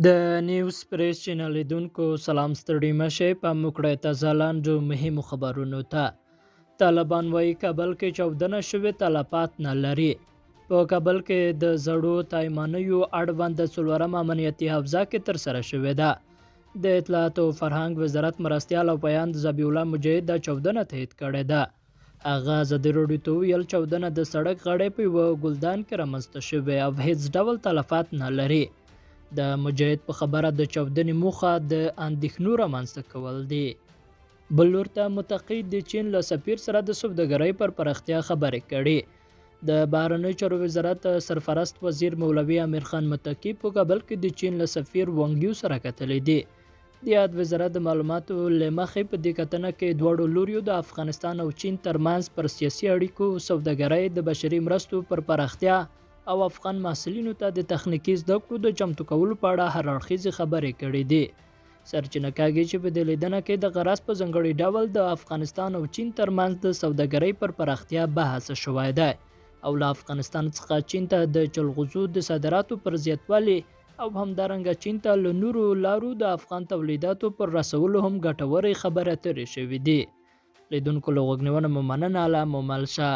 د نیوز پریس چینل لیدونکو سلام ستړي مشه په موکړه تازه لاندو مهمو خبرونو ته. طالبان وایي کابل کې چاودنه شوې تلفات نه لري. په کابل کې د زړو تایمانیو اړوند څلورم امنیتي حوزه کې ترسره شوې ده. د اطلاعات او فرهنګ وزارت مرستیال او پیاند ذبیح الله مجاهد د چاودنه تایید کړې ده. هغه ازادي راډیو ته ویل چاودنه د سړک غاړې په یوه ګلدان کې رامنځته شوې او هیڅ ډول تلفات نه لري. د مجاهد په خبره د چاودنې موخه د اندېښنو رامنځته کول دي. بل لور ته متقي د چین له سفیر سره د سوداګرۍ پر پراختیا خبرې کړي. د بهرنیو چارو وزارت سرپرست وزیر مولوي امیر خان متقي په کابل کې د چین له سفیر وانګیو سره کتلې دي. د یاد وزارت د معلوماتو له مخې په دې کتنه کې دواړو لوریو د افغانستان او چین ترمنځ پر سیاسي اړیکو، سوداګرۍ، د بشري مرستو پر پراختیا او افغان محصلینو ته د تخنیکي زده کړو د چمتو کولو په اړه هر اړخیزې خبرې کړې دي. سرچینه کاږي چې په دې لیدنه کې د غرض په ځانګړي ډول د افغانستان او چین ترمنځ د سوداګرۍ پر پراختیا بحث شوی دی او له افغانستان څخه چین ته د جلغوزو د صادراتو پر زیاتوالي او همدارنګه چین ته له نورو لارو د افغان تولیداتو پر رسولو هم ګټورې خبرې اترې شوې دي. لیدونکو له غوږ نیونه مو مننه. الله مو مل شه.